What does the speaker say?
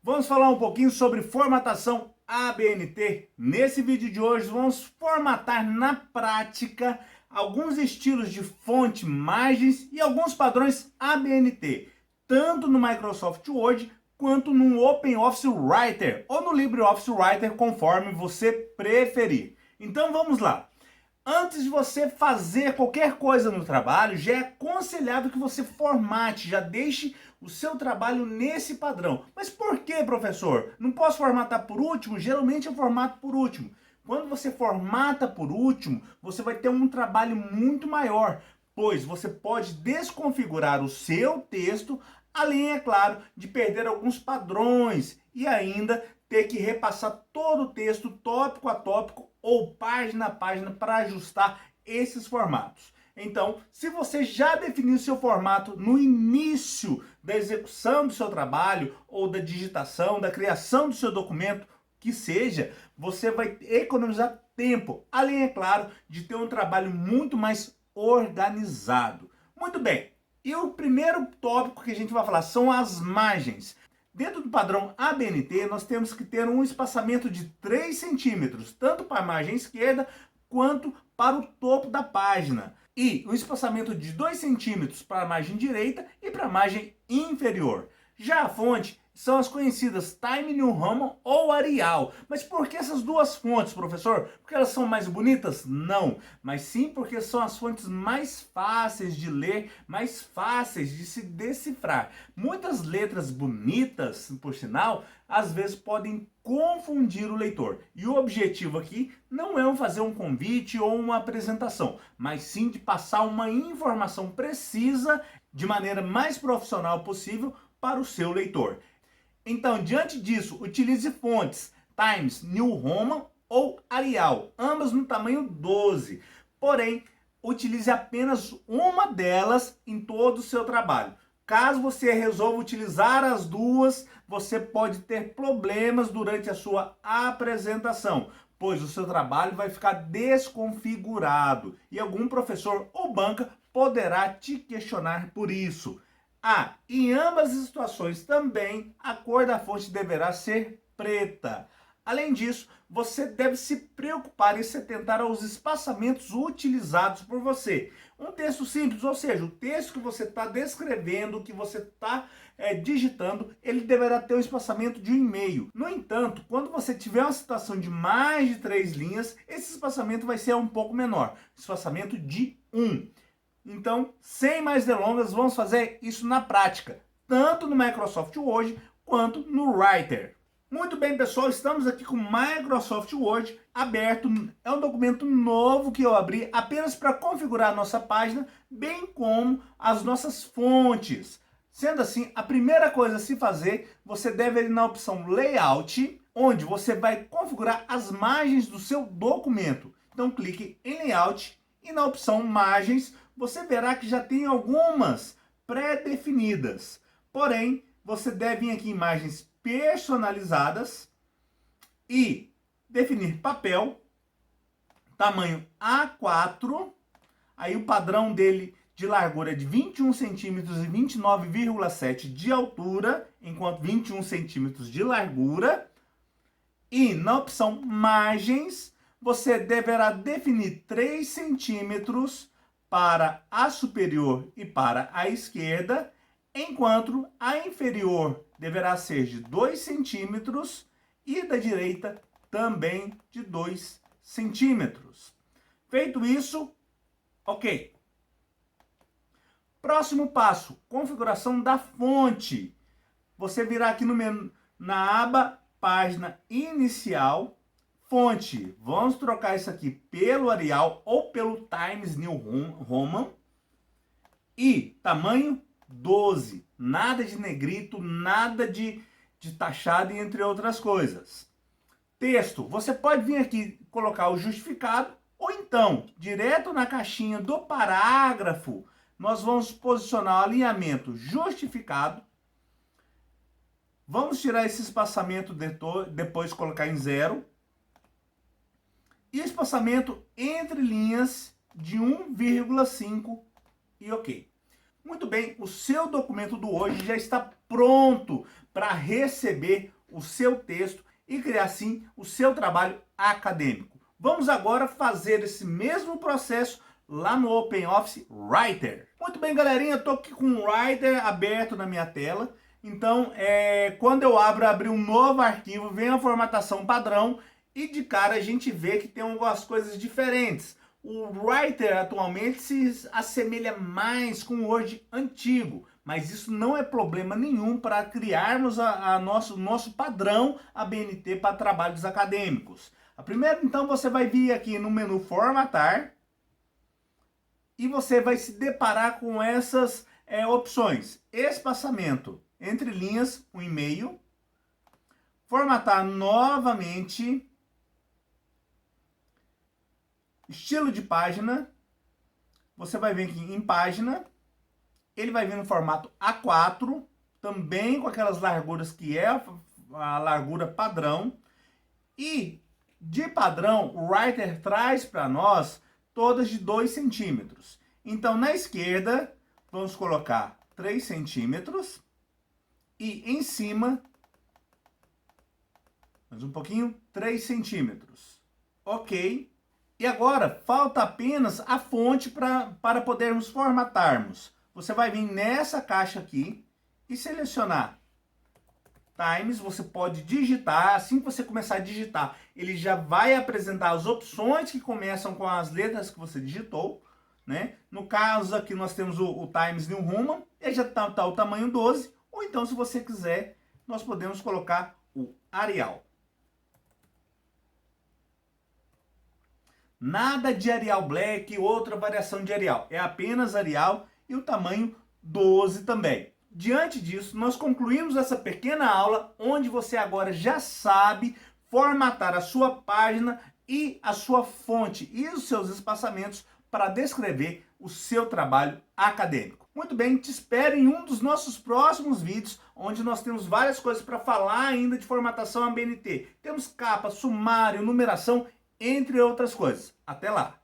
Vamos falar um pouquinho sobre formatação ABNT. Nesse vídeo de hoje vamos formatar na prática alguns estilos de fonte, margens e alguns padrões ABNT, tanto no Microsoft Word quanto no OpenOffice Writer ou no LibreOffice Writer, conforme você preferir. Então vamos lá. Antes de você fazer qualquer coisa no trabalho, já é aconselhável que você formate, já deixe o seu trabalho nesse padrão. Mas por que, professor? Não posso formatar por último? Geralmente eu formato por último. Quando você formata por último, você vai ter um trabalho muito maior, pois você pode desconfigurar o seu texto, além, é claro, de perder alguns padrões e ainda ter que repassar todo o texto tópico a tópico ou página a página para ajustar esses formatos. Então, se você já definiu seu formato no início da execução do seu trabalho ou da digitação, da criação do seu documento, que seja, você vai economizar tempo, além, é claro, de ter um trabalho muito mais organizado. Muito bem, e o primeiro tópico que a gente vai falar são as margens. Dentro do padrão ABNT, nós temos que ter um espaçamento de 3 centímetros, tanto para a margem esquerda quanto para o topo da página. E um espaçamento de 2 centímetros para a margem direita e para a margem inferior. Já a fonte são as conhecidas Times New Roman ou Arial. Mas por que essas duas fontes, professor? Porque elas são mais bonitas? Não, mas sim porque são as fontes mais fáceis de ler, mais fáceis de se decifrar. Muitas letras bonitas, por sinal, às vezes podem confundir o leitor. E o objetivo aqui não é fazer um convite ou uma apresentação, mas sim de passar uma informação precisa de maneira mais profissional possível para o seu leitor. Então, diante disso, utilize fontes Times New Roman ou Arial, ambas no tamanho 12. Porém, utilize apenas uma delas em todo o seu trabalho. Caso você resolva utilizar as duas, você pode ter problemas durante a sua apresentação, pois o seu trabalho vai ficar desconfigurado e algum professor ou banca poderá te questionar por isso. Em ambas as situações também a cor da fonte deverá ser preta. Além disso, você deve se preocupar em se atentar aos espaçamentos utilizados por você. Um texto simples, ou seja, o texto que você está descrevendo, que você está digitando, ele deverá ter um espaçamento de 1,5. No entanto, quando você tiver uma situação de mais de 3 linhas, esse espaçamento vai ser um pouco menor, espaçamento de 1. Então, sem mais delongas, vamos fazer isso na prática, tanto no Microsoft Word quanto no Writer. Muito bem, pessoal, estamos aqui com o Microsoft Word aberto. É um documento novo que eu abri apenas para configurar a nossa página, bem como as nossas fontes. Sendo assim, a primeira coisa a se fazer, você deve ir na opção Layout, onde você vai configurar as margens do seu documento. Então, clique em Layout e na opção Margens, você verá que já tem algumas pré-definidas. Porém, você deve vir aqui em imagens personalizadas e definir papel, tamanho A4, aí o padrão dele de largura é de 21 centímetros e 29,7 de altura, enquanto 21 centímetros de largura. E na opção margens, você deverá definir 3 centímetros para a superior e para a esquerda, enquanto a inferior deverá ser de 2 centímetros e da direita também de 2 centímetros. Feito isso, ok. Próximo passo, configuração da fonte. Você virá aqui no menu, na aba Página Inicial, Fonte. Vamos trocar isso aqui pelo Arial ou pelo Times New Roman. E tamanho 12. Nada de negrito, nada de taxado, entre outras coisas. Texto. Você pode vir aqui colocar o justificado ou então, direto na caixinha do parágrafo, nós vamos posicionar o alinhamento justificado. Vamos tirar esse espaçamento depois colocar em 0. E espaçamento entre linhas de 1,5 e ok. Muito bem, o seu documento do hoje já está pronto para receber o seu texto e criar assim o seu trabalho acadêmico. Vamos agora fazer esse mesmo processo lá no OpenOffice Writer. Muito bem, galerinha, eu estou aqui com o Writer aberto na minha tela. Então, quando eu abrir um novo arquivo, vem a formatação padrão e de cara a gente vê que tem algumas coisas diferentes. O Writer atualmente se assemelha mais com o Word antigo, mas isso não é problema nenhum para criarmos nosso padrão ABNT para trabalhos acadêmicos. Primeiro, então, você vai vir aqui no menu Formatar e você vai se deparar com essas opções. Espaçamento entre linhas, 1,5. Formatar novamente. Estilo de página. Você vai vir aqui em página. Ele vai vir no formato A4. Também com aquelas larguras que é a largura padrão. E de padrão, o Writer traz para nós todas de 2 centímetros. Então, na esquerda, vamos colocar 3 centímetros. E em cima, mais um pouquinho, 3 centímetros. Ok. E agora, falta apenas a fonte para podermos formatarmos. Você vai vir nessa caixa aqui e selecionar Times. Você pode digitar. Assim que você começar a digitar, ele já vai apresentar as opções que começam com as letras que você digitou, né? No caso aqui nós temos o Times New Roman. Ele já está o tamanho 12. Ou então, se você quiser, nós podemos colocar o Arial. Nada de Arial Black, outra variação de Arial. É apenas Arial e o tamanho 12 também. Diante disso, nós concluímos essa pequena aula, onde você agora já sabe formatar a sua página e a sua fonte e os seus espaçamentos para descrever o seu trabalho acadêmico. Muito bem, te espero em um dos nossos próximos vídeos, onde nós temos várias coisas para falar ainda de formatação ABNT. Temos capa, sumário, numeração, entre outras coisas. Até lá!